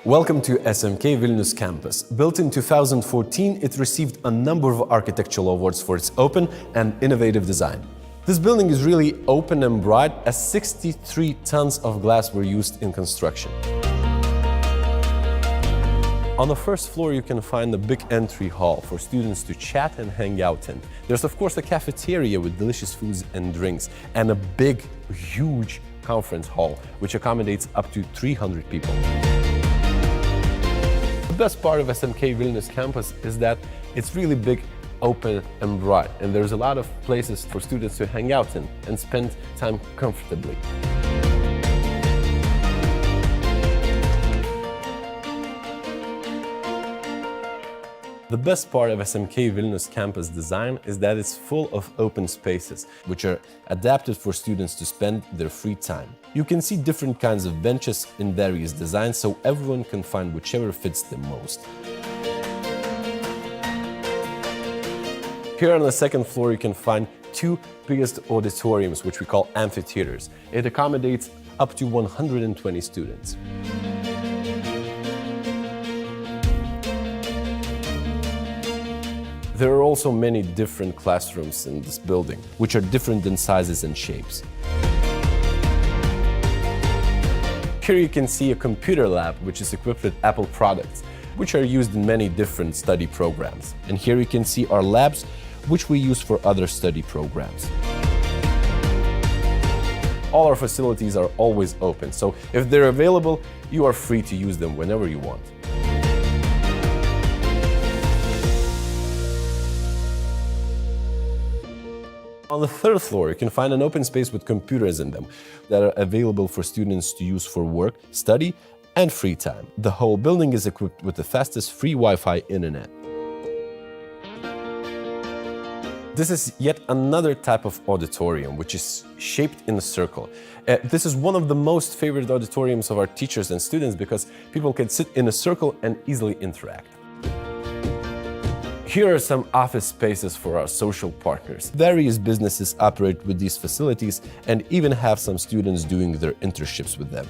Welcome to SMK Vilnius campus. Built in 2014, it received a number of architectural awards for its open and innovative design. This building is really open and bright, as 63 tons of glass were used in construction. On the first floor, you can find a big entry hall for students to chat and hang out in. There's of course a cafeteria with delicious foods and drinks, and a big, huge conference hall, which accommodates up to 300 people. The best part of SMK Vilnius campus is that it's really big, open and bright, and there's a lot of places for students to hang out in and spend time comfortably. The best part of SMK Vilnius campus design is that it's full of open spaces, which are adapted for students to spend their free time. You can see different kinds of benches in various designs, so everyone can find whichever fits them most. Here on the second floor, you can find two biggest auditoriums, which we call amphitheaters. It accommodates up to 120 students. There are also many different classrooms in this building, which are different in sizes and shapes. Here you can see a computer lab, which is equipped with Apple products, which are used in many different study programs. And here you can see our labs, which we use for other study programs. All our facilities are always open, so if they're available, you are free to use them whenever you want. On the third floor, you can find an open space with computers in them that are available for students to use for work, study, and free time. The whole building is equipped with the fastest free Wi-Fi internet. This is yet another type of auditorium, which is shaped in a circle. This is one of the most favorite auditoriums of our teachers and students because people can sit in a circle and easily interact. Here are some office spaces for our social partners. Various businesses operate with these facilities and even have some students doing their internships with them.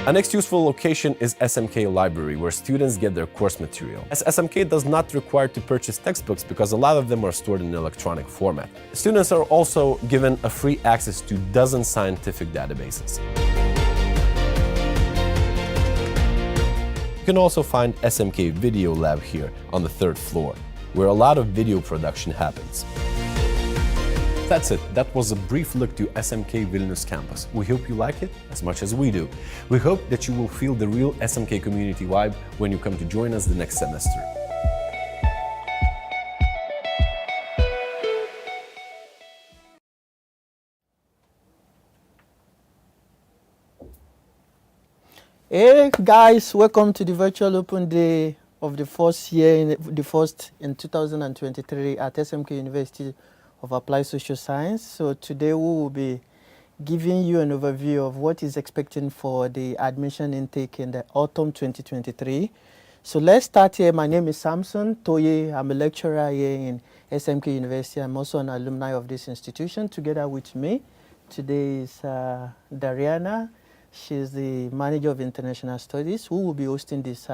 Our next useful location is SMK Library, where students get their course material. As SMK does not require to purchase textbooks because a lot of them are stored in electronic format. Students are also given a free access to dozens scientific databases. You can also find SMK Video Lab here on the third floor, where a lot of video production happens. That's it. That was a brief look to SMK Vilnius campus. We hope you like it as much as we do. We hope that you will feel the real SMK community vibe when you come to join us the next semester. Hey guys, welcome to the Virtual Open Day of the first year, the first in 2023 at SMK University of Applied Social Science. So today we will be giving you an overview of what is expected for the admission intake in the autumn 2023. So let's start here. My name is Samson Toye. I'm a lecturer here in SMK University. I'm also an alumni of this institution. Together with me today is Dariana. She's the manager of international studies, who will be hosting this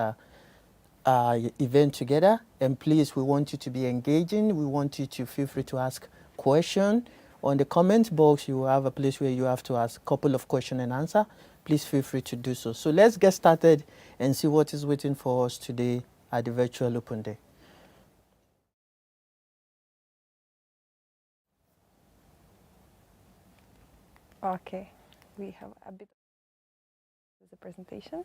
event together. And please, we want you to be engaging. We want you to feel free to ask questions. On the comment box, you will have a place where you have to ask a couple of questions and answer. Please feel free to do so. So let's get started and see what is waiting for us today at the Virtual Open Day. Okay, we have a bit of the presentation.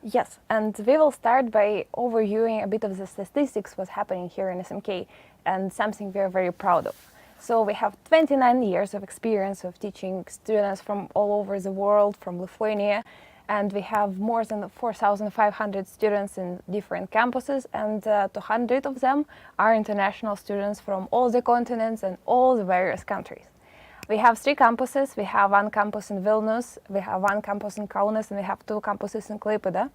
Yes, and we will start by overviewing a bit of the statistics, what's happening here in SMK, and something we are very proud of. So we have 29 years of experience of teaching students from all over the world, from Lithuania, and we have more than 4,500 students in different campuses, and 200 of them are international students from all the continents and all the various countries. We have 3 campuses. We have one campus in Vilnius, we have one campus in Kaunas, and we have 2 campuses in Klaipėda,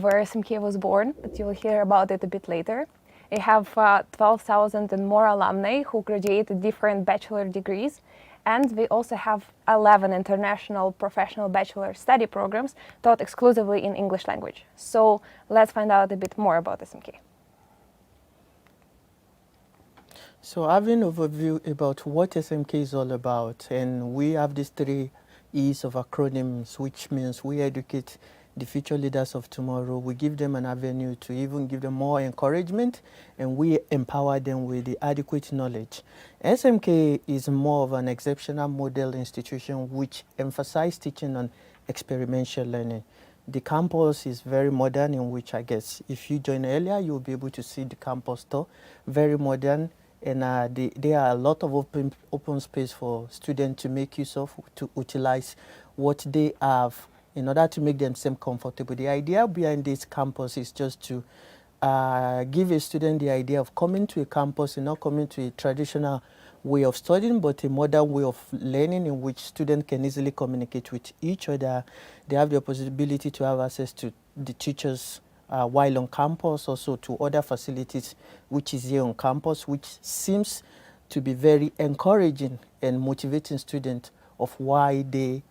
where SMK was born, but you'll hear about it a bit later. We have 12,000 and more alumni who graduated different bachelor degrees. And we also have 11 international professional bachelor study programs taught exclusively in English language. So let's find out a bit more about SMK. So having an overview about what SMK is all about, and we have these 3 E's of acronyms, which means we educate the future leaders of tomorrow. We give them an avenue to even give them more encouragement, and we empower them with the adequate knowledge. SMK is more of an exceptional model institution which emphasizes teaching on experiential learning. The campus is very modern, in which I guess if you join earlier, you'll be able to see the campus tour. Very modern, and there are a lot of open space for students to make use of, to utilize what they have in order to make themselves comfortable. The idea behind this campus is just to give a student the idea of coming to a campus and not coming to a traditional way of studying, but a modern way of learning in which students can easily communicate with each other. They have the possibility to have access to the teachers while on campus, also to other facilities which is here on campus, which seems to be very encouraging and motivating students of why they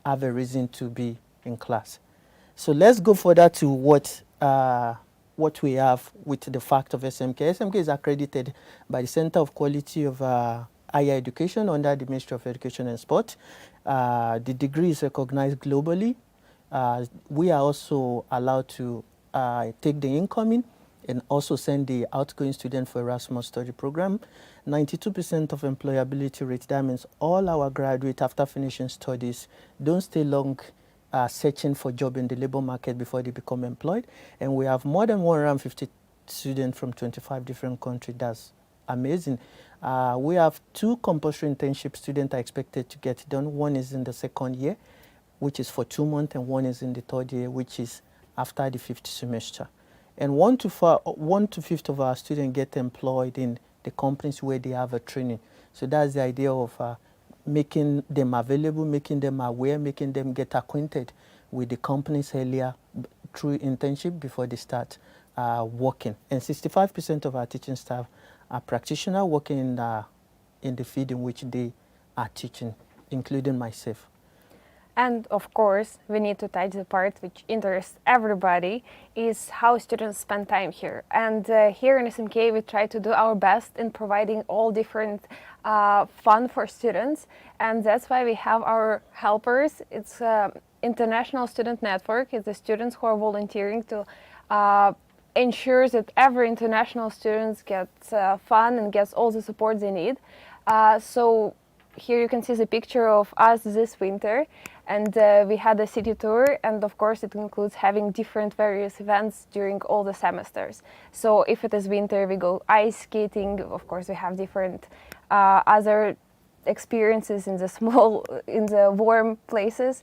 have a reason to be in class. So let's go further to what we have with the fact of SMK. SMK is accredited by the Center of Quality of Higher Education under the Ministry of Education and Sport. The degree is recognized globally. We are also allowed to take the incoming and also send the outgoing student for Erasmus study program. 92% of employability rate. That means all our graduates after finishing studies don't stay long searching for job in the labor market before they become employed. And we have more than 150 students from 25 different countries. That's amazing. We have 2 compulsory internship students are expected to get done. One is in the 2nd year, which is for 2 months, and one is in the 3rd year, which is after the 5th semester. And 1 to 5th of our students get employed in the companies where they have a training. So that's the idea of making them available, making them aware, making them get acquainted with the companies earlier through internship before they start working. And 65% of our teaching staff are practitioners working in the field in which they are teaching, including myself. And of course, we need to touch the part which interests everybody, is how students spend time here. And here in SMK, we try to do our best in providing all different fun for students. And that's why we have our helpers. It's international student network. It's the students who are volunteering to ensure that every international student gets fun and gets all the support they need. So here you can see the picture of us this winter, and we had a city tour, and of course it includes having different various events during all the semesters. So if it is winter, we go ice skating. Of course, we have different other experiences in the warm places.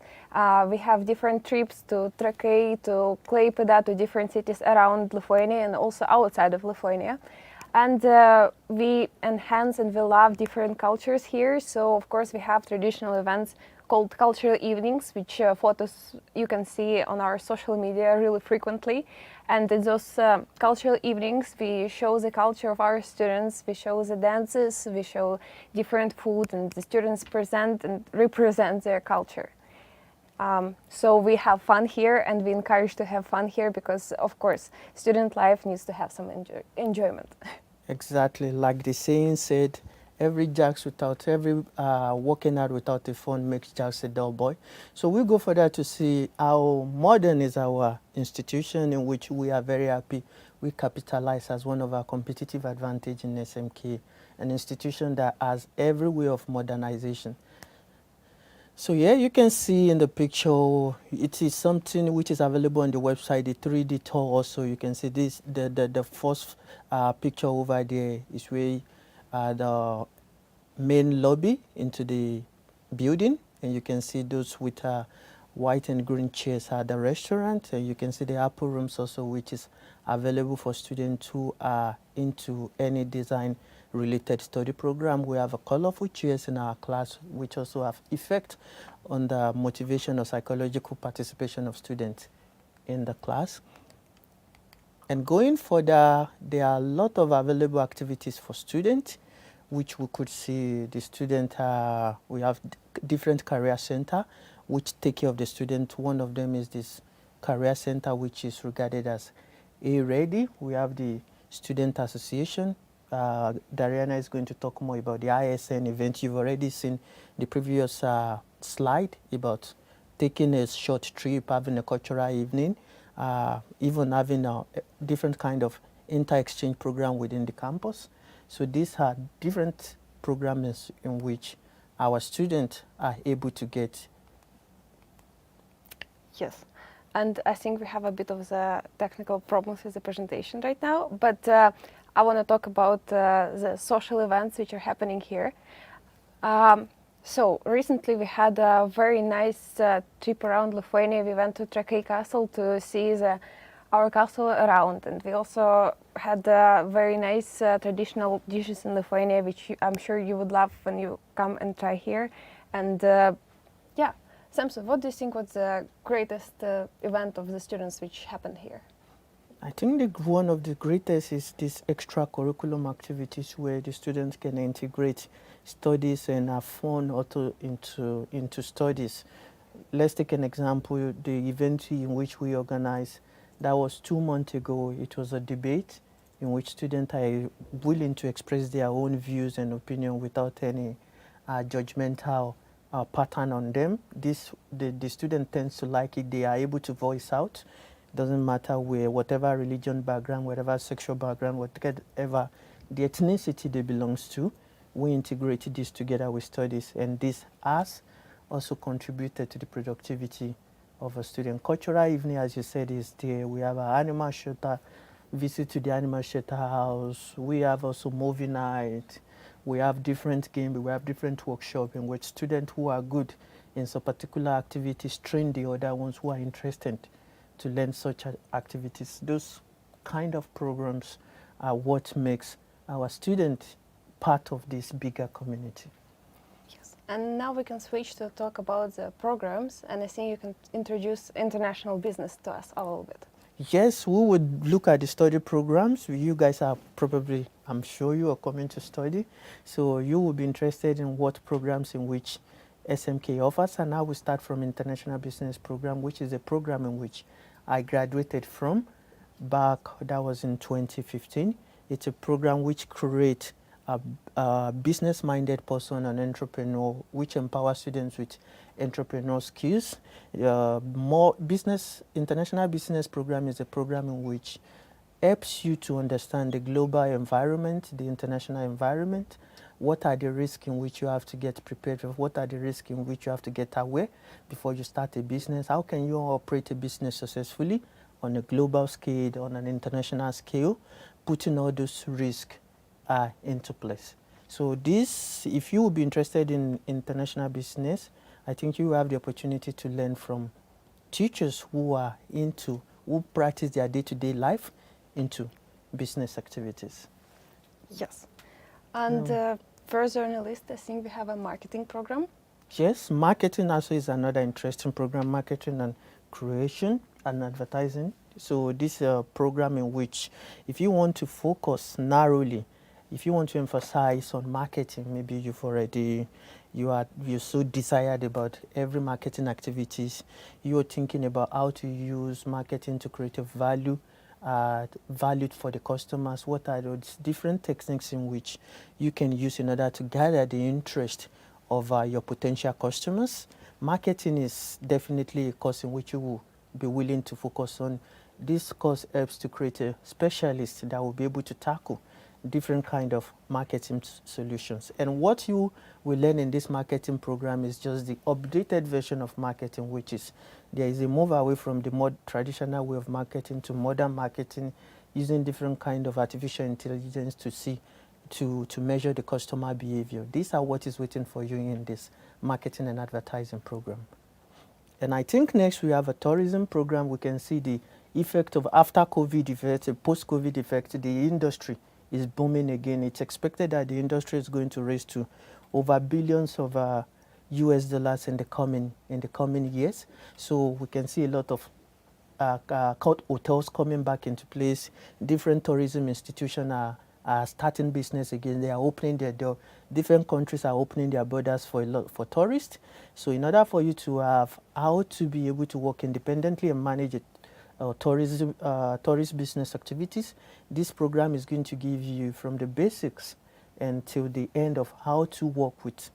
We have different trips to Trakai, to Klaipėda, to different cities around Lithuania and also outside of Lithuania. And we enhance and we love different cultures here. So of course we have traditional events called cultural evenings, which photos you can see on our social media really frequently. And in those cultural evenings, we show the culture of our students, we show the dances, we show different food, and the students present and represent their culture. So we have fun here, and we encourage to have fun here because, of course, student life needs to have some enjoyment. Exactly, like the saying said, every working out without a fun makes Jacks a dull boy. So we go further to see how modern is our institution, in which we are very happy. We capitalize as one of our competitive advantage in SMK, an institution that has every way of modernization. So yeah, you can see in the picture, it is something which is available on the website, the 3D tour also. You can see this, the first picture over there is where the main lobby into the building, and you can see those with white and green chairs at the restaurant. And you can see the Apple rooms also, which is available for students who are into any design related study program. We have a colorful chairs in our class, which also have effect on the motivation or psychological participation of students in the class. And going further, there are a lot of available activities for students, which we could see the student, we have different career center, which take care of the student. One of them is this career center, which is regarded as A-Ready. We have the student association. Dariana is going to talk more about the ISN event. You've already seen the previous slide about taking a short trip, having a cultural evening, even having a different kind of inter-exchange program within the campus. So these are different programs in which our students are able to get. Yes, and I think we have a bit of the technical problems with the presentation right now, but I want to talk about the social events which are happening here. So recently we had a very nice trip around Lithuania. We went to Trakai Castle to see our castle around, and we also had very nice traditional dishes in Lithuania, which I'm sure you would love when you come and try here. And yeah, Samson, what do you think was the greatest event of the students which happened here? I think one of the greatest is these extracurriculum activities where the students can integrate studies and have fun also into studies. Let's take an example, the event in which we organized, that was 2 months ago. It was a debate in which students are willing to express their own views and opinion without any judgmental pattern on them. The student tends to like it. They are able to voice out. Doesn't matter where, whatever religion background, whatever sexual background, whatever the ethnicity they belongs to, we integrated this together with studies, and this has also contributed to the productivity of a student. Cultural evening, as you said, is there. We have an animal shelter, visit to the animal shelter house. We have also movie night. We have different games. We have different workshops in which students who are good in some particular activities train the other ones who are interested to learn such activities. Those kind of programs are what makes our students part of this bigger community. Yes, and now we can switch to talk about the programs, and I think you can introduce international business to us a little bit. Yes, we would look at the study programs. You guys are probably, I'm sure you are coming to study, so you will be interested in what programs in which SMK offers, and I will start from International Business Program, which is a program in which I graduated from back, that was in 2015. It's a program which creates a business-minded person, an entrepreneur, which empowers students with entrepreneurial skills. International Business Program is a program in which helps you to understand the global environment, the international environment. What are the risks in which you have to get prepared for? What are the risks in which you have to get aware before you start a business? How can you operate a business successfully on a global scale, on an international scale, putting all those risks into place? So this, if you will be interested in international business, I think you have the opportunity to learn from teachers who practice their day-to-day life into business activities. Yes. And further on the list, I think we have a marketing program. Yes, marketing also is another interesting program, marketing and creation and advertising. So this is a program in which if you want to focus narrowly, if you want to emphasize on marketing, maybe you're so desired about every marketing activities, you're thinking about how to use marketing to create a value for the customers. What are those different techniques in which you can use in order to gather the interest of your potential customers? Marketing is definitely a course in which you will be willing to focus on. This course helps to create a specialist that will be able to tackle different kind of marketing solutions. And what you will learn in this marketing program is just the updated version of marketing, which is there is a move away from the more traditional way of marketing to modern marketing, using different kind of artificial intelligence to measure the customer behavior. These are what is waiting for you in this marketing and advertising program. And I think next we have a tourism program. We can see the effect of after COVID effect, post-COVID effect. The industry is booming again. It's expected that the industry is going to raise to over billions of US dollars in the coming years. So we can see a lot of hotels coming back into place. Different tourism institutions are starting business again. They are opening their door. Different countries are opening their borders for tourists. So in order for you to have how to be able to work independently and manage it, tourist business activities, this program is going to give you from the basics until the end of how to work with,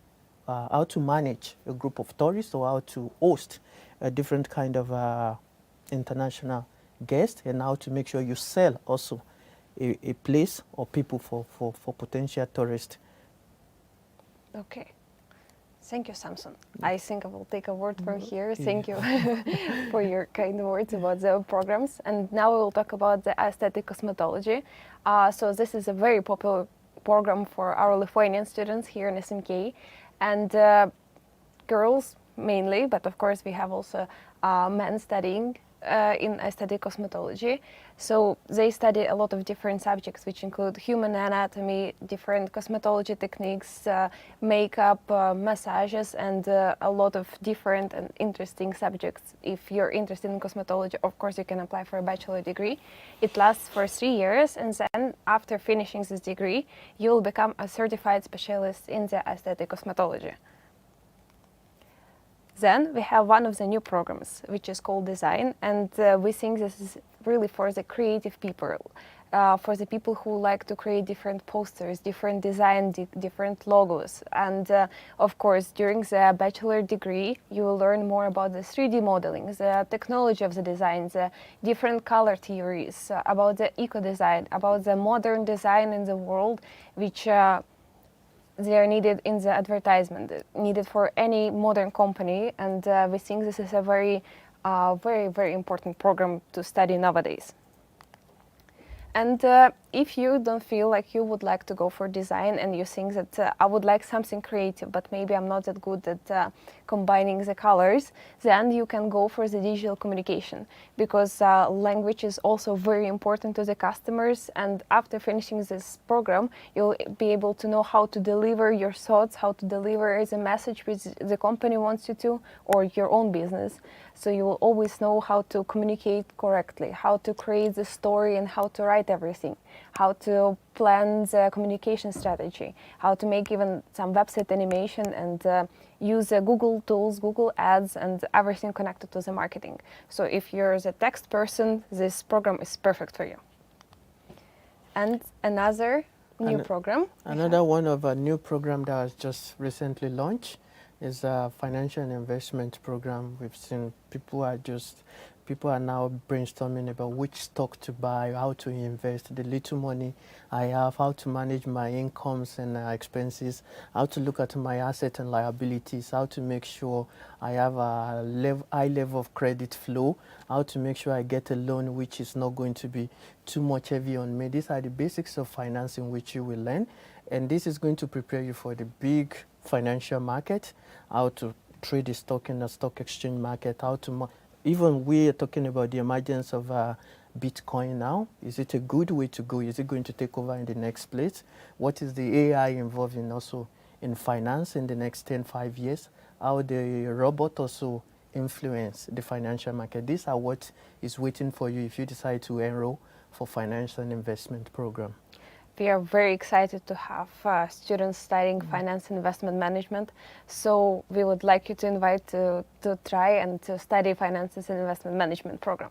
how to manage a group of tourists or how to host a different kind of international guests, and how to make sure you sell also a place or people for potential tourists. Okay. Thank you, Samson. I think I will take a word from here. Thank you for your kind words about the programs. And now we will talk about the aesthetic cosmetology. So this is a very popular program for our Lithuanian students here in SMK, and girls mainly, but of course we have also men studying in aesthetic cosmetology. So they study a lot of different subjects, which include human anatomy, different cosmetology techniques, makeup, massages, and a lot of different and interesting subjects. If you're interested in cosmetology, of course you can apply for a bachelor degree. It lasts for 3 years, and then after finishing this degree, you will become a certified specialist in the aesthetic cosmetology. Then we have one of the new programs, which is called Design, and we think this is really for the creative people, for the people who like to create different posters, different design, different logos. And of course, during the bachelor degree, you will learn more about the 3D modeling, the technology of the design, the different color theories, about the eco-design, about the modern design in the world, which they are needed in the advertisement, needed for any modern company, and we think this is a very, very important program to study nowadays. And if you don't feel like you would like to go for design and you think that I would like something creative, but maybe I'm not that good at combining the colors, then you can go for the digital communication, because language is also very important to the customers. And after finishing this program, you'll be able to know how to deliver your thoughts, how to deliver the message which the company wants you to, or your own business. So you will always know how to communicate correctly, how to create the story and how to write everything, how to plan the communication strategy, how to make even some website animation, and use Google tools, Google Ads, and everything connected to the marketing. So if you're the text person, this program is perfect for you. And another new program. Another one of a new program that was just recently launched is a financial and investment program. We've seen people are now brainstorming about which stock to buy, how to invest, the little money I have, how to manage my incomes and expenses, how to look at my assets and liabilities, how to make sure I have a high level of credit flow, how to make sure I get a loan which is not going to be too much heavy on me. These are the basics of financing which you will learn, and this is going to prepare you for the big financial market, how to trade the stock in the stock exchange market, how to even we are talking about the emergence of Bitcoin now. Is it a good way to go? Is it going to take over in the next place? What is the AI involved in also in finance in the next 5 years? How the robot also influence the financial market? These are what is waiting for you if you decide to enroll for financial and investment program. We are very excited to have students studying finance and investment management. So we would like you to invite to try and to study finances and investment management program.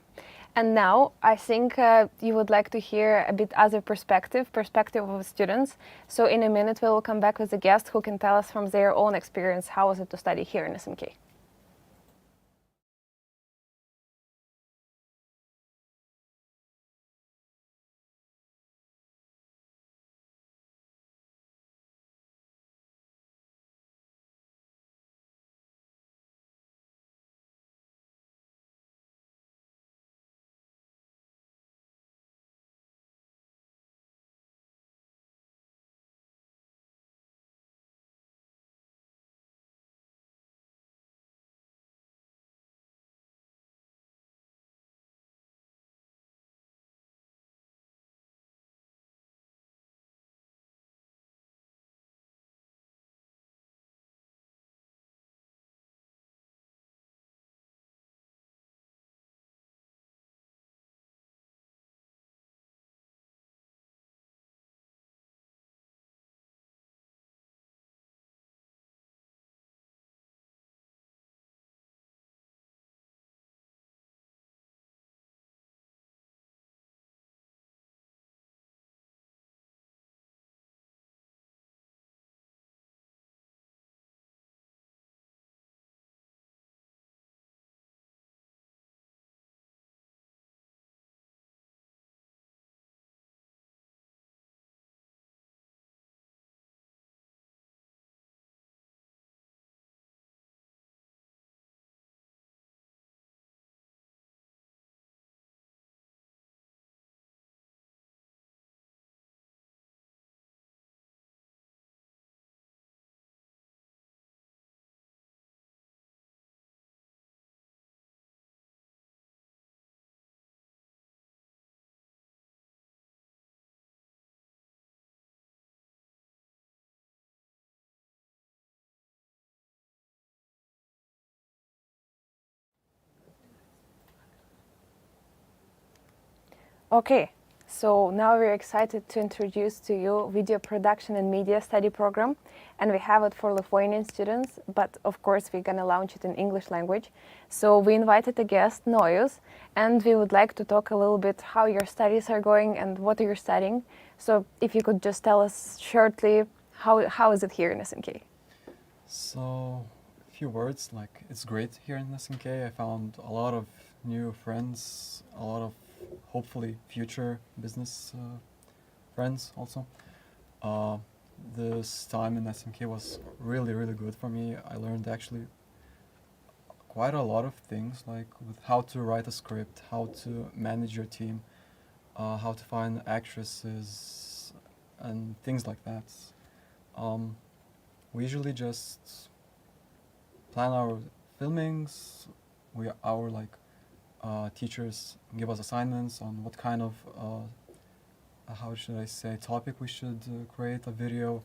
And now I think you would like to hear a bit other perspective of students. So in a minute we will come back with a guest who can tell us from their own experience how is it to study here in SMK. Okay, so now we're excited to introduce to you video production and media study program, and we have it for Lithuanian students, but of course we're gonna launch it in English language. So we invited a guest, Noyus, and we would like to talk a little bit how your studies are going and what you're studying. So if you could just tell us shortly, how is it here in SMK? So, a few words, like it's great here in SMK. I found a lot of new friends, a lot of hopefully future business friends also. Uh, this time in SMK was really, really good for me. I learned actually quite a lot of things, like with how to write a script, how to manage your team, how to find actresses, and things like that. Um, we usually just plan our filmings. Our teachers give us assignments on what kind of how should I say topic we should create a video,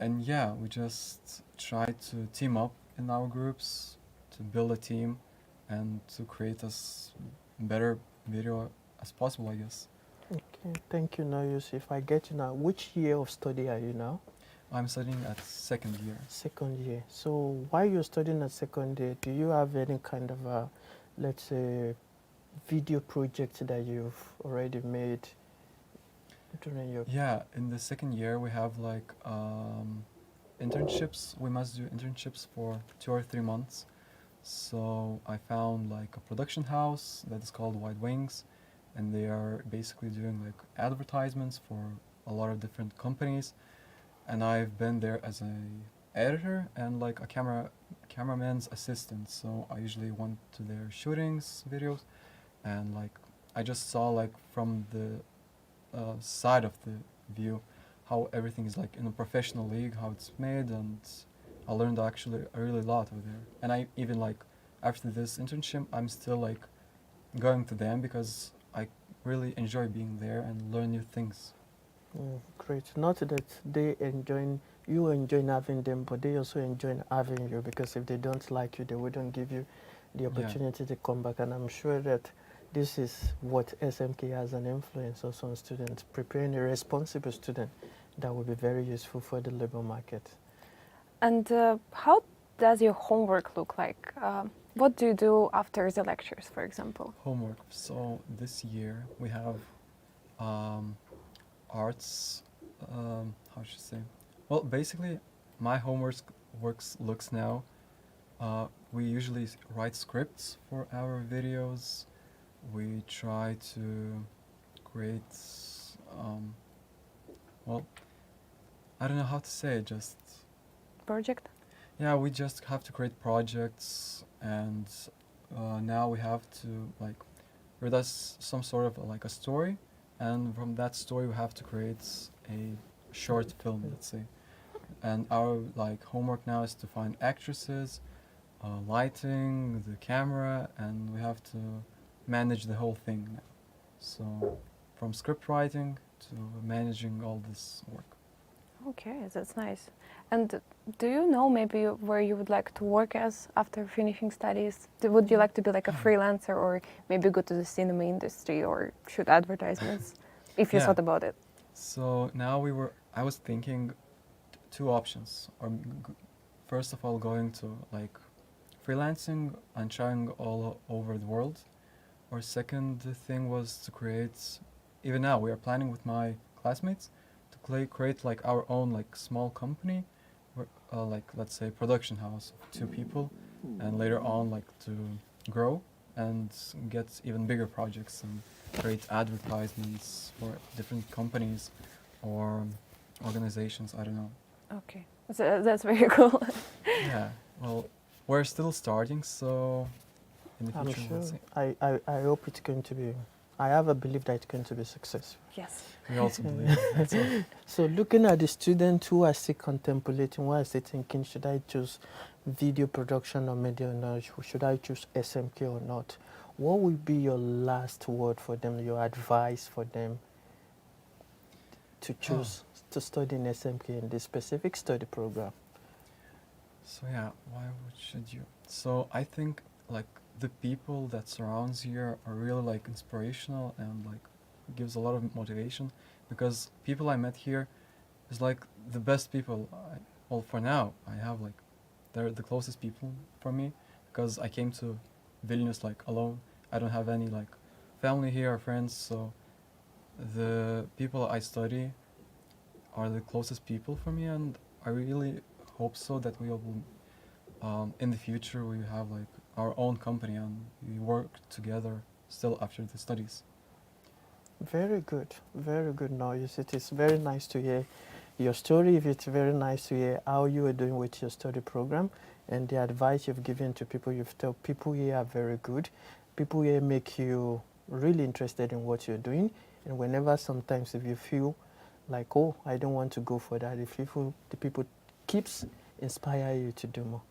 and yeah, we just try to team up in our groups to build a team and to create as better video as possible, I guess. Okay, thank you, Noyus. If I get you now, which year of study are you now? I'm studying at second year. Second year. So while you're studying at second year, do you have any kind of a, let's say, video project that you've already made during your... Yeah, in the second year we have like internships. We must do internships for 2 or 3 months. So I found like a production house that is called White Wings, and they are basically doing like advertisements for a lot of different companies. And I've been there as an editor and like a cameraman's assistant. So I usually went to their shootings, videos, and like I just saw like from the side of the view how everything is like in a professional league, how it's made, and I learned actually a really lot over there. And I even like after this internship, I'm still like going to them because I really enjoy being there and learn new things. Great. Not that they enjoy, you enjoy having them, but they also enjoy having you, because if they don't like you, they wouldn't give you the opportunity to come back. And I'm sure that this is what SMK has an influence also on students, preparing a responsible student that will be very useful for the labor market. And how does your homework look like? What do you do after the lectures, for example? Homework. So this year we have arts, how should I say? Well, basically, my looks now. We usually write scripts for our videos. We try to create, well, I don't know how to say it, just... Project? Yeah, we just have to create projects, and now we have to like read us some sort of like a story, and from that story we have to create a short film, let's say. And our like homework now is to find actresses, lighting, the camera, and we have to manage the whole thing now. So from script writing to managing all this work. Okay, that's nice. And do you know maybe where you would like to work as after finishing studies? Would you like to be like a freelancer, or maybe go to the cinema industry or shoot advertisements, if you thought about it? So now I was thinking two options. Or first of all, going to like freelancing and trying all over the world. Or second thing was to create, even now we are planning with my classmates to create like our own like small company, like let's say production house of 2 people, and later on like to grow and get even bigger projects and create advertisements for different companies or organizations, I don't know. Okay, so that's very cool. Yeah, well, we're still starting, so in the I'm future we'll sure. see. I hope it's going to be, I have a belief that it's going to be successful. Yes. We also believe that. So looking at the students who are still contemplating, who are still thinking, should I choose video production or media or not? Should I choose SMK or not? What would be your last word for them, your advice for them to choose to study in SMK in this specific study program? So yeah, should you? So I think like the people that surrounds here are really like inspirational and like gives a lot of motivation, because people I met here is like the best people. Well, for now, I have like they're the closest people for me, because I came to Vilnius like alone. I don't have any like family here or friends, so the people I study are the closest people for me, and I really hope so that we will, in the future, we have like our own company and we work together still after the studies. Very good noise. It is very nice to hear your story. It's very nice to hear how you are doing with your study program and the advice you've given to people. You've told people here are very good. People here make you really interested in what you're doing. And whenever sometimes if you feel like, oh, I don't want to go for that, if you feel the people keeps inspire you to do more.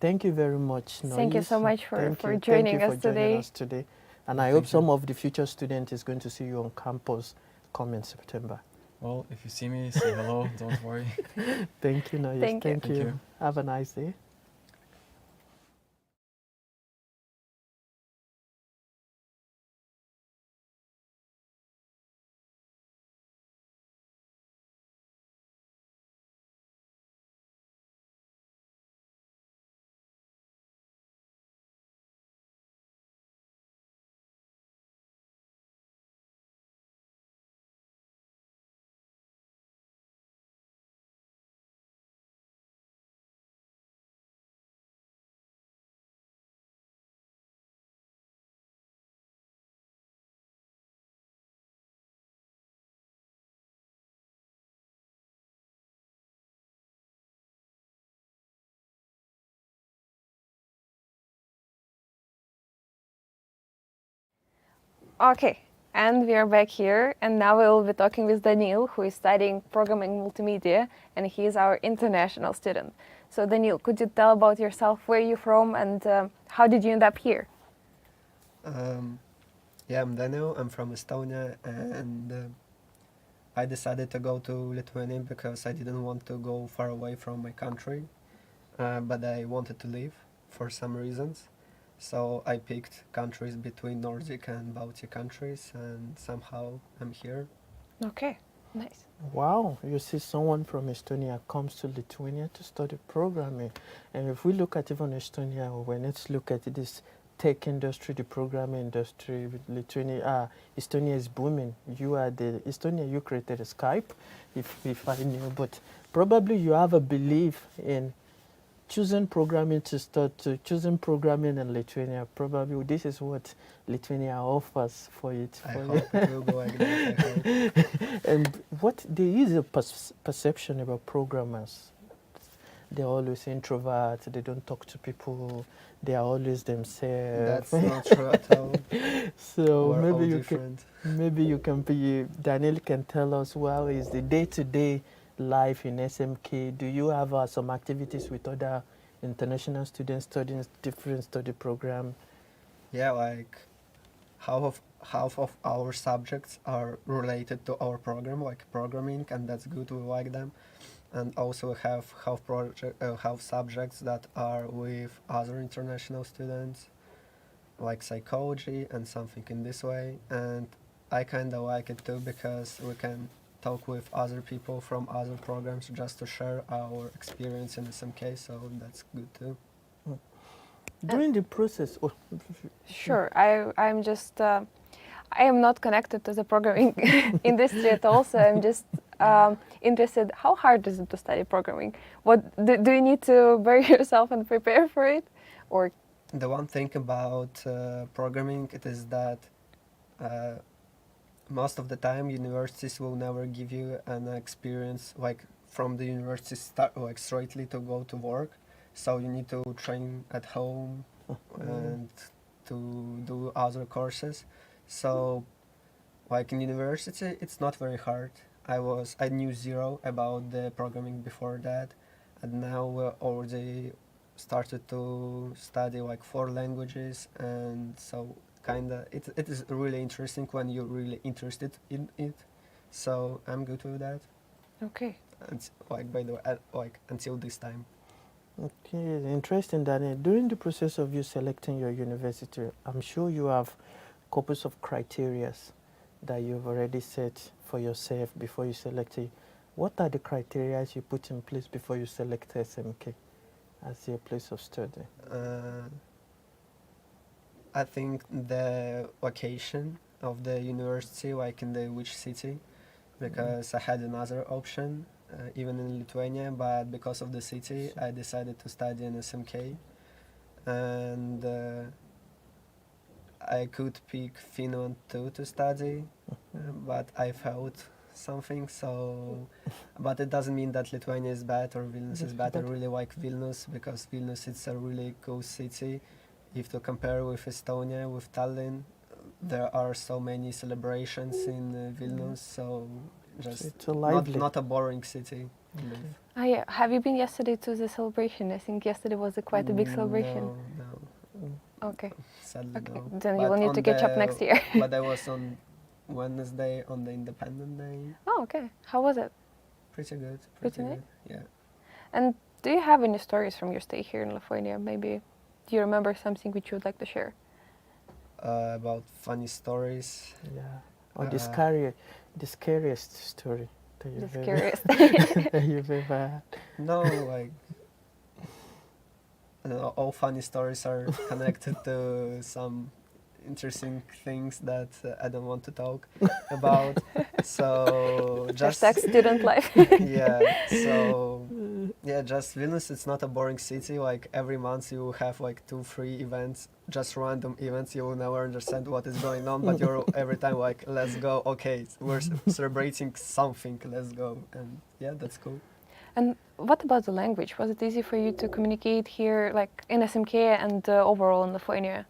Thank you very much, Noise. Thank you so much for Joining us today. And I hope some of the future students is going to see you on campus come in September. Well, if you see me, say hello, don't worry. Thank you, Noise. Thank you. Thank you. Have a nice day. Okay, and we are back here, and now we will be talking with Daniil, who is studying programming multimedia, and he is our international student. So Daniil, could you tell about yourself, where you're from, and how did you end up here? Yeah, I'm Daniel. I'm from Estonia, and I decided to go to Lithuania because I didn't want to go far away from my country, but I wanted to live for some reasons. So I picked countries between Nordic and Baltic countries, and somehow I'm here. Okay, nice. Wow, you see someone from Estonia comes to Lithuania to study programming. And if we look at even Estonia, when let's look at this tech industry, the programming industry, Lithuania, Estonia is booming. Estonia, you created a Skype, if I knew, but probably you have a belief in choosing programming choosing programming in Lithuania. Probably this is what Lithuania offers for it. I hope it will go like that. I hope. And what there is a perception about programmers. They're always introverts. They don't talk to people. They are always themselves. That's not true at all. So We're all maybe different. Daniel can tell us, well, is the day-to-day life in SMK? Do you have some activities with other international students studying different study programs? Yeah, like half of our subjects are related to our program, like programming, and that's good. We like them. And also we have half subjects that are with other international students, like psychology and something in this way. And I kind of like it too because we can talk with other people from other programs just to share our experience in SMK, so that's good too. During the process, Sure, I'm just I am not connected to the programming industry at all, so I'm just interested. How hard is it to study programming? What do you need to bury yourself and prepare for it, or? The one thing about programming it is that most of the time universities will never give you an experience like from the university start like straightly to go to work, so you need to train at home and to do other courses. So like in university it's not very hard. I knew zero about the programming before that, and now we're already started to study like 4 languages, and so kinda it is really interesting when you're really interested in it. So I'm good with that. Okay. And like by the way, like until this time. Okay, interesting, Daniel. During the process of you selecting your university, I'm sure you have couples of criterias that you've already set for yourself before you select it. What are the criteria you put in place before you select SMK as your place of study? Uh, I think the location of the university, like in the which city, because I had another option, even in Lithuania, but because of the city, I decided to study in SMK, and I could pick Finland too to study, but I felt something. So, but it doesn't mean that Lithuania is bad or Vilnius is bad. I really like Vilnius because Vilnius is a really cool city. If to compare with Estonia, with Tallinn, there are so many celebrations in Vilnius. So just It's a lively. not a boring city to live. Ah, yeah. Have you been yesterday to the celebration? I think yesterday was quite a big celebration. No, Okay. sadly Okay. no. Then you But will need on to catch up the- next year. But I was on Wednesday on the Independent Day. Oh, okay. How was it? Pretty good. Pretty nice? Yeah. And do you have any stories from your stay here in Lithuania? Maybe do you remember something which you would like to share? About funny stories. Yeah. Or Uh, the scariest story that Just you've ever, curious. that you've ever had. No, like I don't know, all funny stories are connected to some interesting things that I don't want to talk about. So just Hashtag student life. yeah. So yeah, just Vilnius. It's not a boring city. Like every month you have like 2, 3 events, just random events. You will never understand what is going on, but you're every time like, let's go. Okay, we're celebrating something. Let's go. And yeah, that's cool. And what about the language? Was it easy for you to communicate here, like in SMK and overall in Lithuania?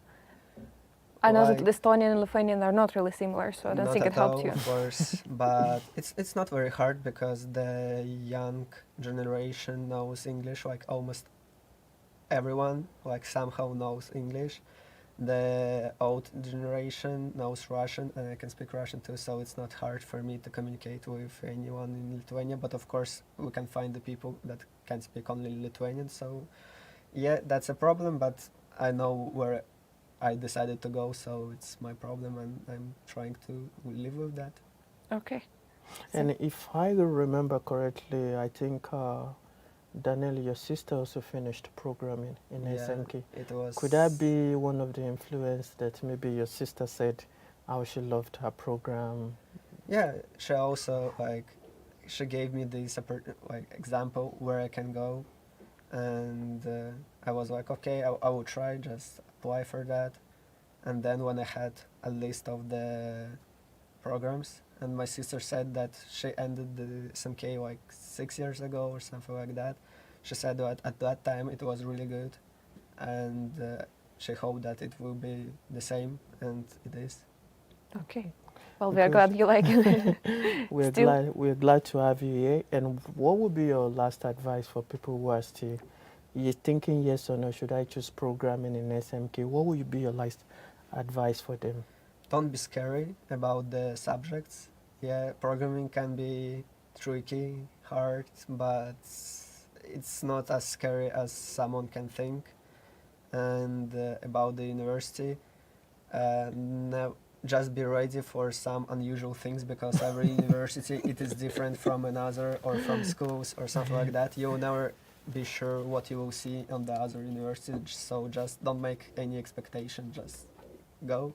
I know that Like, Estonian and Lithuanian are not really similar, so I don't not think it at helped all, you. of course, but it's not very hard because the young generation knows English. Like almost everyone, like somehow knows English. The old generation knows Russian, and I can speak Russian too, so it's not hard for me to communicate with anyone in Lithuania. But of course, we can find the people that can speak only Lithuanian. So yeah, that's a problem. But I know where I decided to go, so it's my problem, and I'm trying to live with that. Okay. And if I remember correctly, I think Daniel, your sister also finished programming in Yeah, SMK. it was. Could that be one of the influence that maybe your sister said how she loved her program? Yeah, she also she gave me this like example where I can go, and I was like, okay, I will try, just apply for that. And then when I had a list of the programs, and my sister said that she ended the SMK like 6 years ago or something like that. She said that at that time it was really good, and she hoped that it will be the same, and it is. Okay. Well, we are Because- glad you like it. We're glad to have you here. And what would be your last advice for people who are still you're thinking yes or no? Should I choose programming in SMK? What would be your last advice for them? Don't be scary about the subjects. Yeah, programming can be tricky, hard, but it's not as scary as someone can think. And about the university, no, just be ready for some unusual things because every university it is different from another or from schools or something like that. You will never be sure what you will see on the other university, so just don't make any expectation, just go.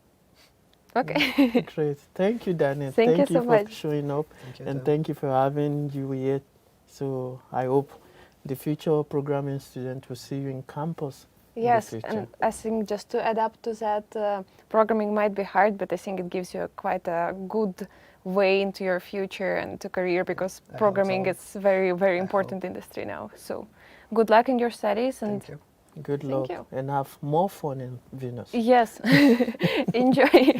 Okay. Great. Thank you, Daniel. Thank you you so for much. showing up. Thank you And too. thank you for having you here. So I hope the future programming student will see you in campus in the Yes, future. and I think just to adapt to that, programming might be hard, but I think it gives you quite a good way into your future and to career because I hope programming so. is very, very I important industry now. So good luck in your studies and Thank you. Good Thank luck you. and have more fun in Venus. yes, enjoy.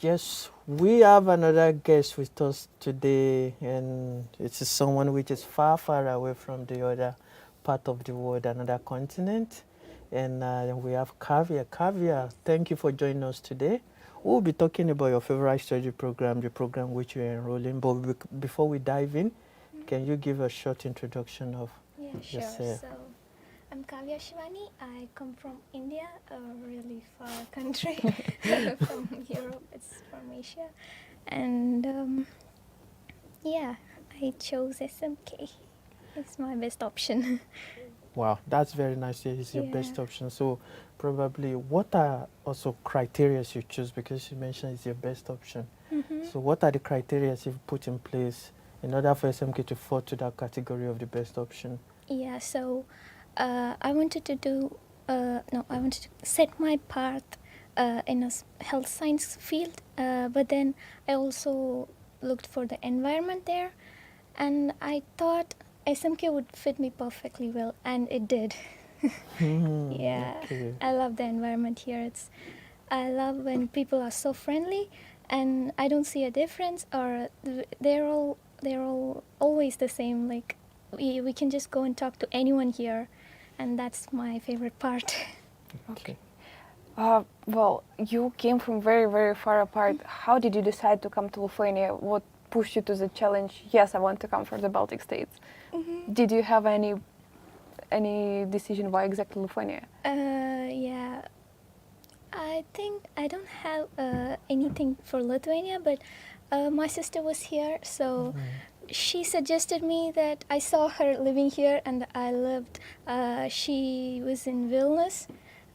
Yes, we have another guest with us today, and it is someone which is far, far away from the other part of the world, another continent. And we have Kavya. Kavya, thank you for joining us today. We'll be talking about your favorite study program, the program which you're enrolling. But before we dive in, can you give a short introduction of Yeah, sure. yourself? So, I'm Kavya Shivani. I come from India, a really far country from Europe. It's from Asia. And yeah, I chose SMK. It's my best option. Wow, that's very nice. It's your Yeah. best option. So probably what are also criteria you choose, because you mentioned it's your best option. So what are the criteria you've put in place in order for SMK to fall to that category of the best option? Yeah, so I wanted to do, I wanted to set my path in a health science field, but then I also looked for the environment there, and I thought SMK would fit me perfectly well, and it did. Yeah, Okay. I love the environment here. I love when people are so friendly, and I don't see a difference, or they're all always the same. Like we can just go and talk to anyone here, and that's my favorite part. Okay. Well, you came from very, very far apart. How did you decide to come to Lithuania? What pushed you to the challenge? Yes, I want to come from the Baltic states. Did you have any decision why exactly Lithuania? Yeah, I think I don't have anything for Lithuania, but my sister was here, so she suggested me that I saw her living here, and I loved. She was in Vilnius,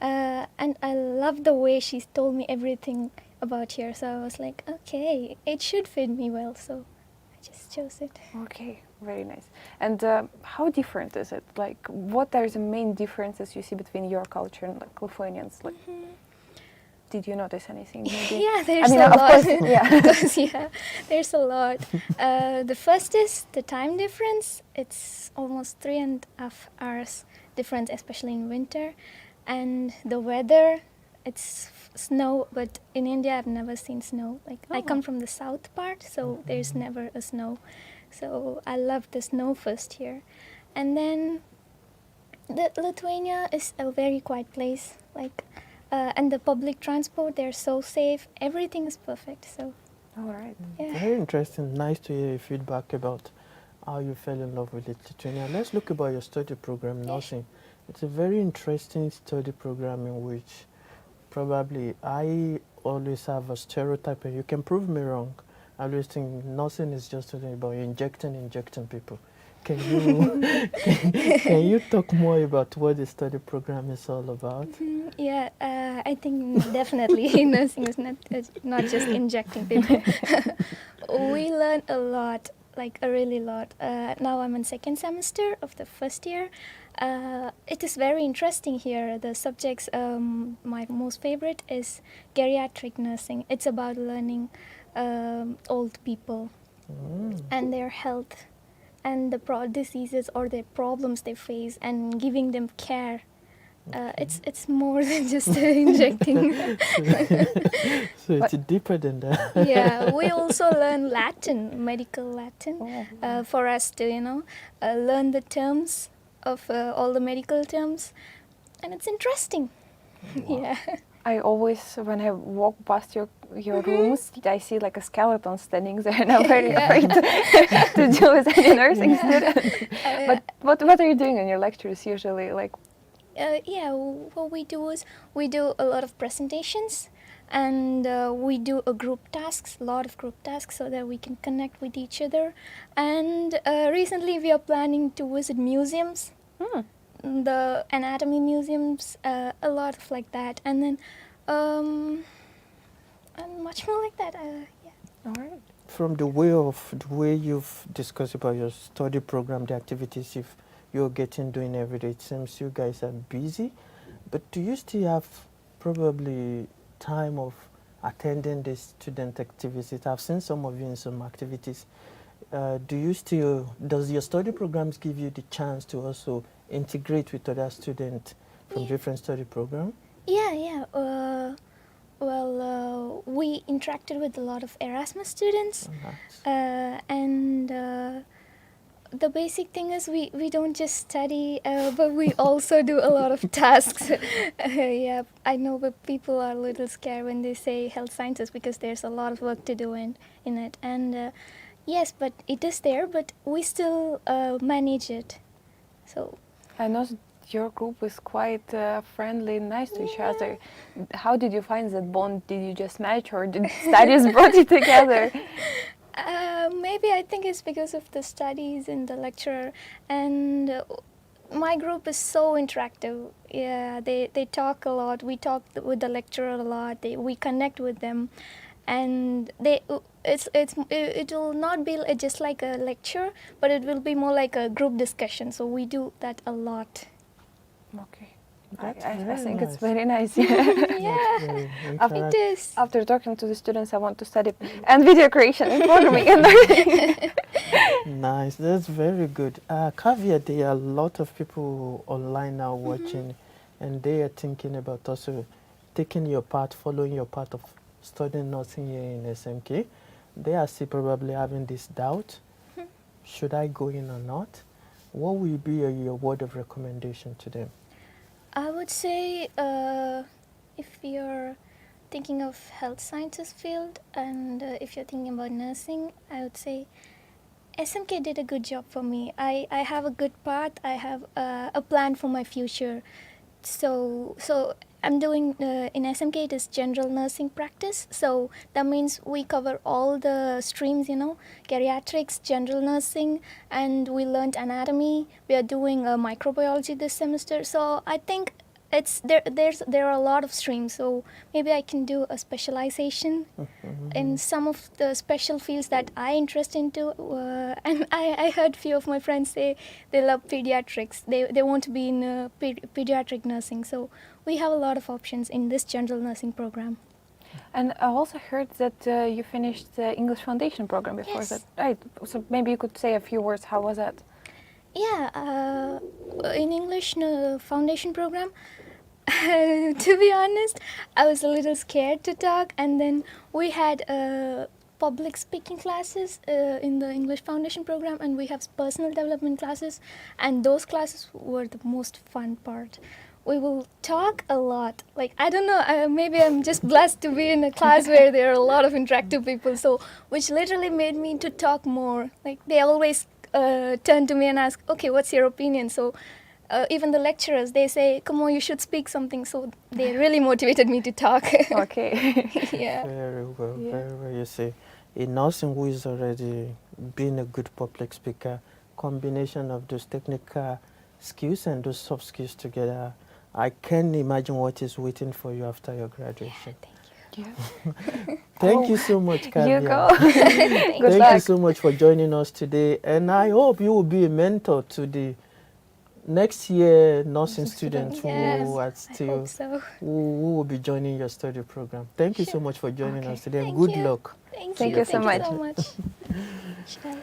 and I loved the way she told me everything about here. So I was like, okay, it should fit me well. So I just chose it. Okay, very nice. And how different is it? Like, what are the main differences you see between your culture and like Lithuanians? Like, did you notice anything? Maybe? Yeah, there's I mean, a of lot. course, yeah. Because, yeah, there's a lot. The first is the time difference. It's almost 3.5 hours difference, especially in winter. And the weather, it's snow, but in India I've never seen snow. Like I come from the south part, so there's never a snow. So I love the snow first here. And then Lithuania is a very quiet place. Like and the public transport, they're so safe. Everything is perfect. So All right. yeah. Very interesting. Nice to hear your feedback about how you fell in love with Lithuania. Let's look about your study program, nursing. It's a very interesting study program in which probably I always have a stereotype, and you can prove me wrong. I always think nursing is just something about injecting people. Can you can you talk more about what the study program is all about? Yeah, I think definitely nursing is not just injecting people. We learn a lot, like a really lot. Now I'm in second semester of the first year. It is very interesting here. The subjects, my most favorite is geriatric nursing. It's about learning old people and their health and the diseases or the problems they face and giving them care. It's more than just injecting. So it's deeper than that. Yeah, we also learn Latin, medical Latin, for us to learn the terms of all the medical terms, and it's interesting. Yeah. I always, when I walk past your rooms, I see like a skeleton standing there, and I'm very afraid to deal with any nursing student. But what are you doing in your lectures usually? Like, What we do is we do a lot of presentations, and we do a lot of group tasks, so that we can connect with each other. And recently we are planning to visit museums, the anatomy museums, a lot of like that, and then and much more like that. Yeah. all right. From the way you've discussed about your study program, the activities you're doing every day, it seems you guys are busy. But do you still have probably time of attending the student activities? I've seen some of you in some activities. Does your study programs give you the chance to also integrate with other students from different study programs? Yeah. we interacted with a lot of Erasmus students, Nice. and the basic thing is we don't just study, but we also do a lot of tasks. Yeah, I know, but people are a little scared when they say health sciences because there's a lot of work to do in it. And yes, but it is there, but we still manage it. So I know your group is quite friendly and nice to each other. How did you find that bond? Did you just match, or did studies brought you together? maybe I think it's because of the studies and the lecturer, and my group is so interactive. Yeah, they talk a lot. We talk with the lecturer a lot. We connect with them, and it will not be just like a lecture, but it will be more like a group discussion. So we do that a lot. Okay. That's I very think it's nice. very nice. Yeah, Very it is. After talking to the students, I want to study and video creation and programming and learning. Nice, that's very good. Caveat, there are a lot of people online now watching, and they are thinking about also taking your part, following your part of studying nursing here in SMK. They are still probably having this doubt, should I go in or not? What will be your word of recommendation to them? I would say if you're thinking of health sciences field and if you're thinking about nursing, I would say SMK did a good job for me. I have a good path. I have a plan for my future. So I'm doing in SMK it is general nursing practice. So that means we cover all the streams, geriatrics, general nursing, and we learned anatomy. We are doing microbiology this semester. So I think there are a lot of streams. So maybe I can do a specialization in some of the special fields that I interest into. And I heard few of my friends say they love pediatrics. They want to be in pediatric nursing. So we have a lot of options in this general nursing program. And I also heard that you finished the English Foundation program before Yes. that. Right. So maybe you could say a few words. How was that? Yeah, in English foundation program, to be honest, I was a little scared to talk, and then we had public speaking classes in the English foundation program, and we have personal development classes, and those classes were the most fun part. We will talk a lot. Like, I don't know, maybe I'm just blessed to be in a class where there are a lot of interactive people, so which literally made me to talk more. Like, they always turn to me and ask, okay, what's your opinion? So even the lecturers, they say, come on, you should speak something. So they really motivated me to talk. Okay. Yeah. Very well, Yeah. very well. You see, a nursing who is already being a good public speaker, combination of those technical skills and those soft skills together, I can imagine what is waiting for you after your graduation. Thank you so much, Kavya. You go. Thank you luck. so much for joining us today, and I hope you will be a mentor to the next year nursing students who Yes, are I still hope so. who will be joining your study program. Thank you so much for joining us today, and Thank good you. luck. Thank you so much. Should I-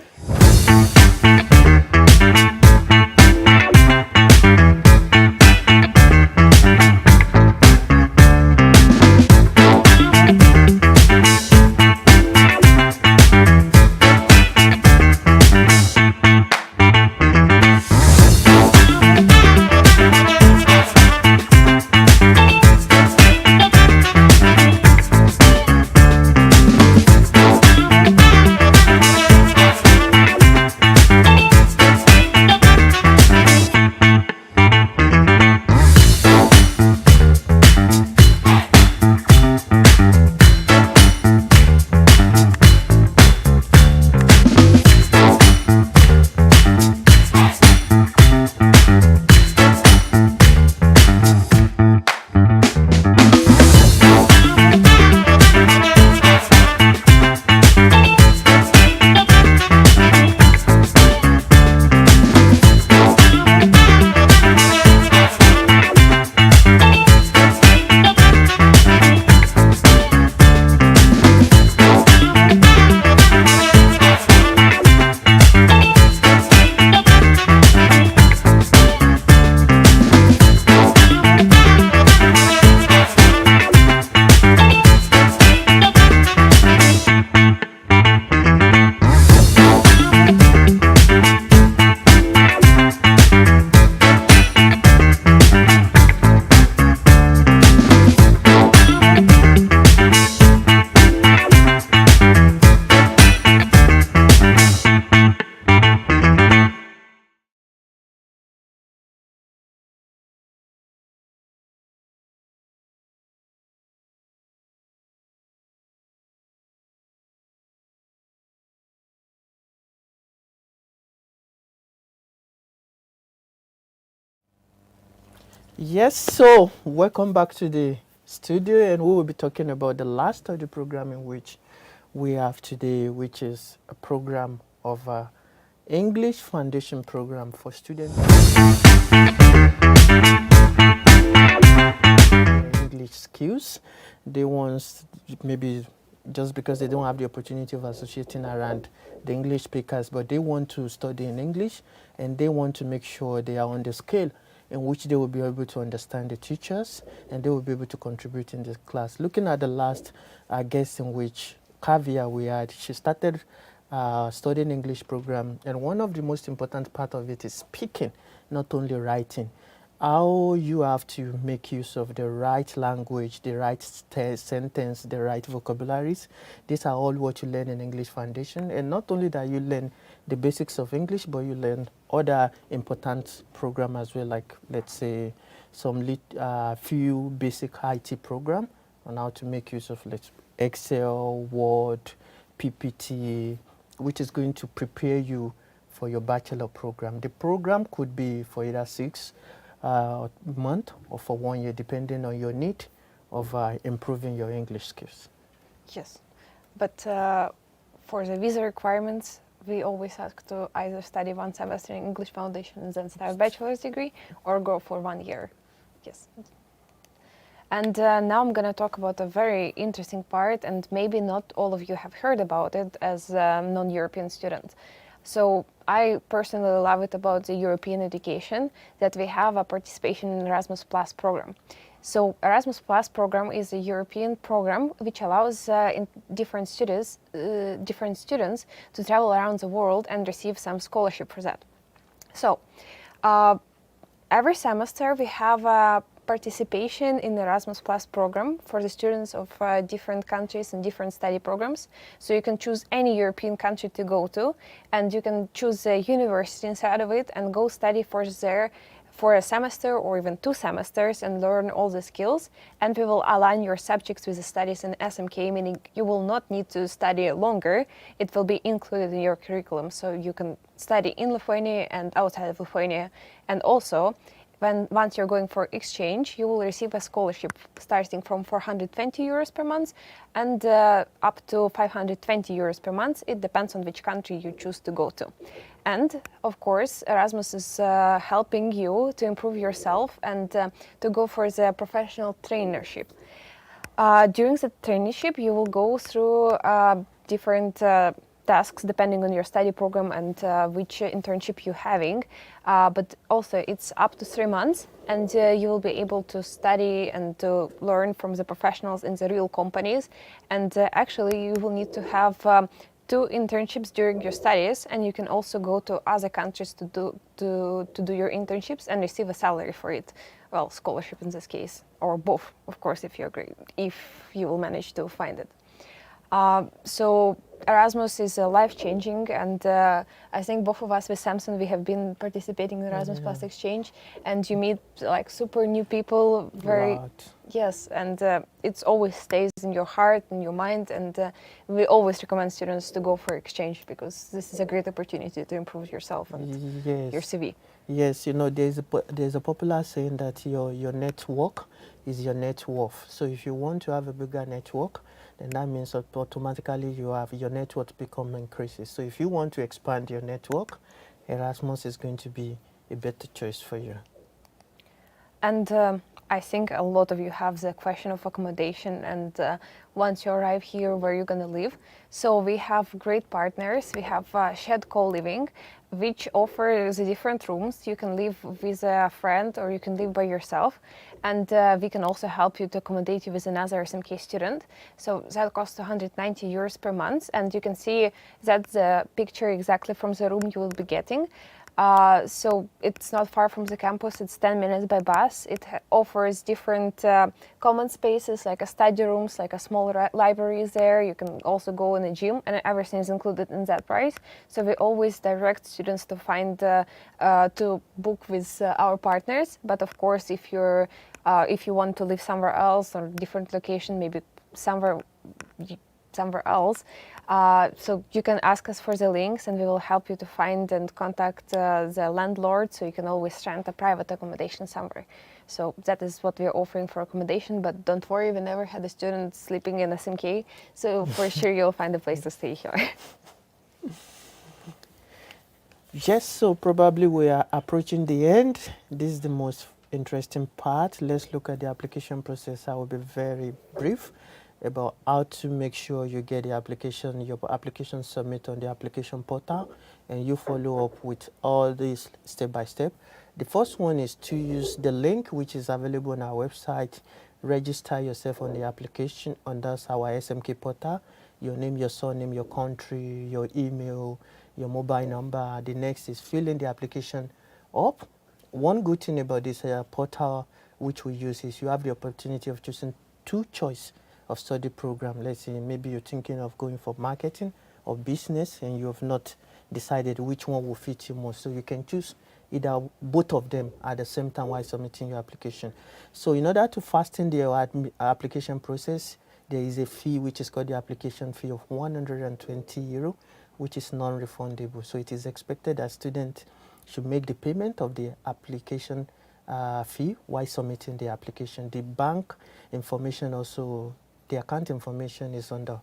Yes, so welcome back to the studio, and we will be talking about the last of the program in which we have today, which is a program of English Foundation program for students. English skills. They want maybe just because they don't have the opportunity of associating around the English speakers, but they want to study in English and they want to make sure they are on the scale in which they will be able to understand the teachers and they will be able to contribute in the class. Looking at the last guest in which Kavia we had, she started studying English program, and one of the most important part of it is speaking, not only writing. How you have to make use of the right language, the right sentence, the right vocabularies. These are all what you learn in English Foundation. And not only that you learn the basics of English, but you learn other important program as well, like let's say some few basic IT program on how to make use of Excel, Word, PPT, which is going to prepare you for your bachelor program. The program could be for either 6 month or for 1 year, depending on your need of improving your English skills. Yes, but for the visa requirements, we always ask to either study 1 semester in English Foundation and then start a bachelor's degree, or go for 1 year. Yes. And now I'm going to talk about a very interesting part, and maybe not all of you have heard about it as a non-European student. So I personally love it about the European education that we have a participation in Erasmus Plus program. So Erasmus Plus program is a European program which allows different students to travel around the world and receive some scholarship for that. So every semester we have a participation in the Erasmus Plus program for the students of different countries and different study programs. So you can choose any European country to go to, and you can choose a university inside of it and go study for a semester or even 2 semesters and learn all the skills. And we will align your subjects with the studies in SMK, meaning you will not need to study longer. It will be included in your curriculum, so you can study in Lithuania and outside of Lithuania. And also, once you're going for exchange, you will receive a scholarship starting from 420 euros per month and up to 520 euros per month. It depends on which country you choose to go to. And of course, Erasmus is helping you to improve yourself and to go for the professional traineeship. During the traineeship, you will go through different tasks depending on your study program and which internship you're having, but also it's up to 3 months, and you will be able to study and to learn from the professionals in the real companies. And actually you will need to have 2 internships during your studies, and you can also go to other countries to do your internships and receive a salary for it. Well, scholarship in this case, or both, of course, if you will manage to find it. So Erasmus is life-changing, and I think both of us with Samson, we have been participating in Erasmus Plus exchange, and you meet like super new people, yes, and it always stays in your heart and your mind, and we always recommend students to go for exchange because this is a great opportunity to improve yourself and your CV. Yes, you know, there's a popular saying that your network is your net worth. So if you want to have a bigger network, then that means that automatically your network increases. So if you want to expand your network, Erasmus is going to be a better choice for you. And I think a lot of you have the question of accommodation, and once you arrive here, where you're going to live. So we have great partners. We have shared co-living, which offers the different rooms. You can live with a friend or you can live by yourself. And we can also help you to accommodate you with another SMK student. So that costs 190 euros per month. And you can see that's the picture exactly from the room you will be getting. So it's not far from the campus, it's 10 minutes by bus. It offers different common spaces, like a study rooms, like a small library is there. You can also go in a gym, and everything is included in that price. So we always direct students to find, to book with our partners. But of course, if you want to live somewhere else or different location, maybe somewhere somewhere else. So you can ask us for the links and we will help you to find and contact the landlord, so you can always rent a private accommodation somewhere. So that is what we are offering for accommodation, but don't worry, we never had a student sleeping in SMK, so for sure you'll find a place to stay here. Yes, so probably we are approaching the end. This is the most interesting part. Let's look at the application process. I will be very brief about how to make sure you get the application, your application submit on the application portal, and you follow up with all these step by step. The first one is to use the link which is available on our website. Register yourself on the application on our SMK portal. Your name, your surname, your country, your email, your mobile number. The next is filling the application up. One good thing about this portal which we use is you have the opportunity of choosing two choice of study program. Let's say maybe you're thinking of going for marketing or business and you have not decided which one will fit you most. So you can choose either both of them at the same time while submitting your application. So in order to fasten the application process, there is a fee which is called the application fee of €120, which is non-refundable. So it is expected that students should make the payment of the application fee while submitting the application. The bank information also, the account information is on the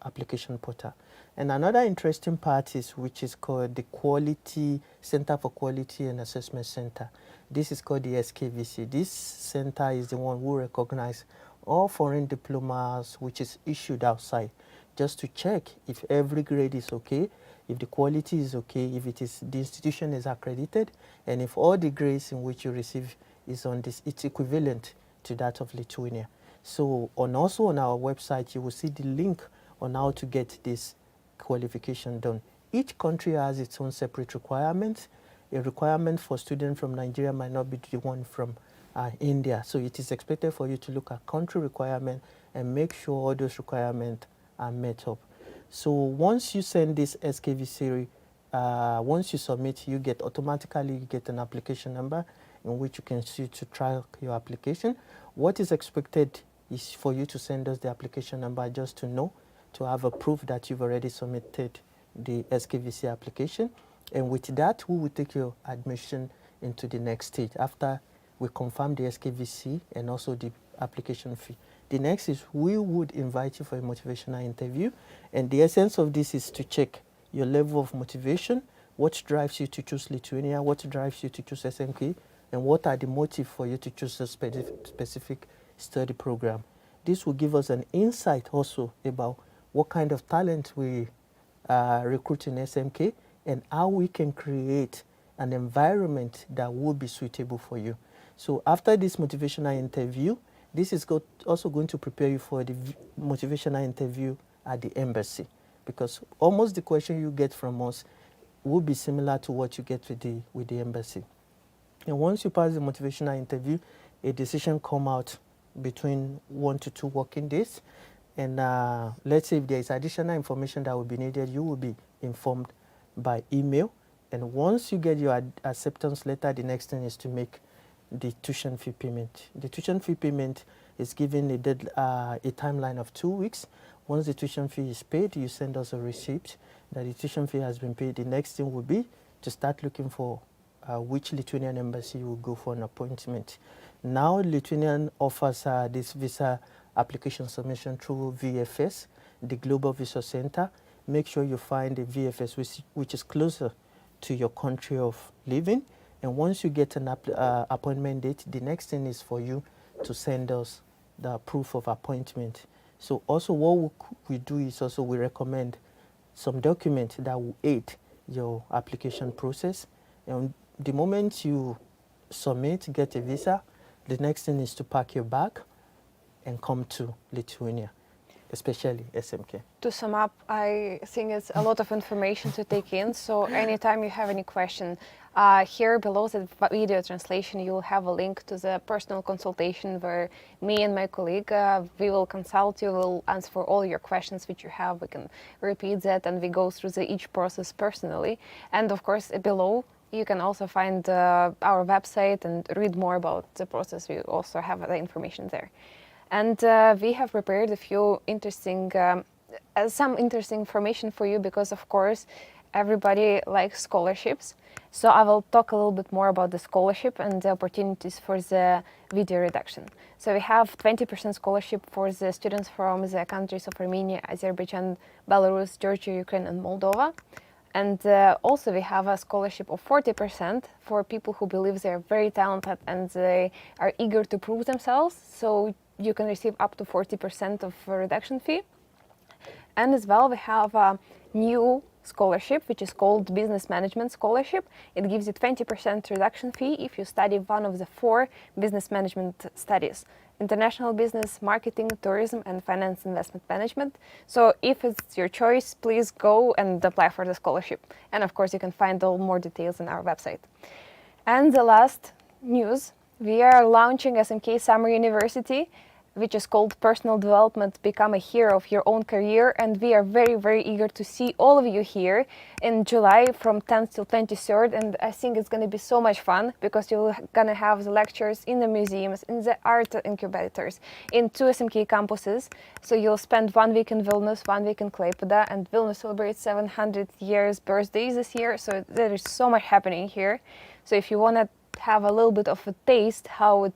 application portal. And another interesting part is which is called the Quality Center for Quality and Assessment Center. This is called the SKVC. This center is the one who recognizes all foreign diplomas which is issued outside, just to check if every grade is okay, if the quality is okay, if it is the institution is accredited, and if all the grades in which you receive is on this, it's equivalent to that of Lithuania. So also on our website, you will see the link on how to get this qualification done. Each country has its own separate requirements. A requirement for students from Nigeria might not be the one from India. So it is expected for you to look at country requirement and make sure all those requirements are met up. So once you send this SKVC, once you submit, you automatically get an application number in which you can see to track your application. What is expected is for you to send us the application number just to know, to have a proof that you've already submitted the SKVC application. And with that, we will take your admission into the next stage after we confirm the SKVC and also the application fee. The next is we would invite you for a motivational interview. And the essence of this is to check your level of motivation, what drives you to choose Lithuania, what drives you to choose SMK, and what are the motives for you to choose a specific study program. This will give us an insight also about what kind of talent we recruit in SMK and how we can create an environment that will be suitable for you. So after this motivational interview, this is also going to prepare you for the motivational interview at the embassy, because almost the question you get from us will be similar to what you get with the embassy. And once you pass the motivational interview, a decision come out between 1 to 2 working days. And let's say if there is additional information that will be needed, you will be informed by email. And once you get your acceptance letter, the next thing is to make the tuition fee payment. The tuition fee payment is given a timeline of 2 weeks. Once the tuition fee is paid, you send us a receipt that the tuition fee has been paid. The next thing will be to start looking for which Lithuanian embassy you will go for an appointment. Now, Lithuanian offers this visa application submission through VFS, the Global Visa Center. Make sure you find a VFS which is closer to your country of living. And once you get an appointment date, the next thing is for you to send us the proof of appointment. So also what we do is also we recommend some document that will aid your application process. And the moment you submit, get a visa, the next thing is to pack your bag and come to Lithuania, especially SMK. To sum up, I think it's a lot of information to take in. So anytime you have any question, here below the video translation, you will have a link to the personal consultation where me and my colleague, we will consult you, we'll answer for all your questions which you have. We can repeat that and we go through each process personally. And of course, below, you can also find our website and read more about the process. We also have the information there. And we have prepared a few interesting some interesting information for you because, of course, everybody likes scholarships. So I will talk a little bit more about the scholarship and the opportunities for the video redaction. So we have 20% scholarship for the students from the countries of Armenia, Azerbaijan, Belarus, Georgia, Ukraine, and Moldova. And also we have a scholarship of 40% for people who believe they're very talented and they are eager to prove themselves. So you can receive up to 40% of redaction fee. And as well, we have a new scholarship, which is called Business Management Scholarship. It gives you 20% reduction fee if you study one of the 4 business management studies: international business, marketing, tourism, and finance investment management. So if it's your choice, please go and apply for the scholarship. And of course, you can find all more details on our website. And the last news, we are launching SMK Summer University, which is called Personal Development, Become a Hero of Your Own Career. And we are very, very eager to see all of you here in July from 10th till 23rd. And I think it's going to be so much fun because you're going to have the lectures in the museums, in the art incubators, in 2 SMK campuses. So you'll spend 1 week in Vilnius, 1 week in Klaipėda, and Vilnius celebrates 700 years birthday this year. So there is so much happening here. So if you want to have a little bit of a taste how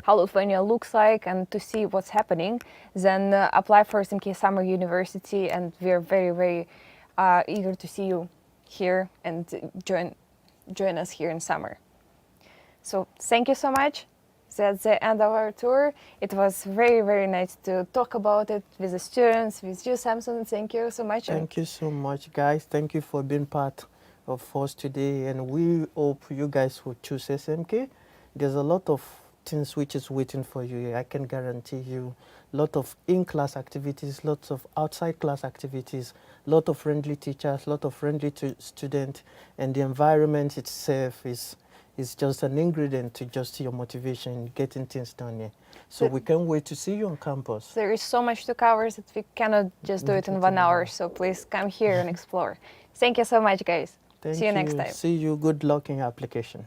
Lithuania looks like and to see what's happening, then apply for SMK Summer University, and we're very, very eager to see you here and join us here in summer. So thank you so much. That's the end of our tour. It was very, very nice to talk about it with the students, with you, Samson. Thank you so much. Thank you so much, guys. Thank you for being part of us today, and we hope you guys will choose SMK. There's a lot of things which is waiting for you. I can guarantee you a lot of in-class activities, lots of outside class activities, lot of friendly teachers, lot of friendly students, and the environment itself is just an ingredient to just your motivation getting things done here. So we can't wait to see you on campus. There is so much to cover that we cannot just do it in 1 hour. So please come here and explore. Thank you so much, guys. Thank See you next time. See you. Good luck in your application.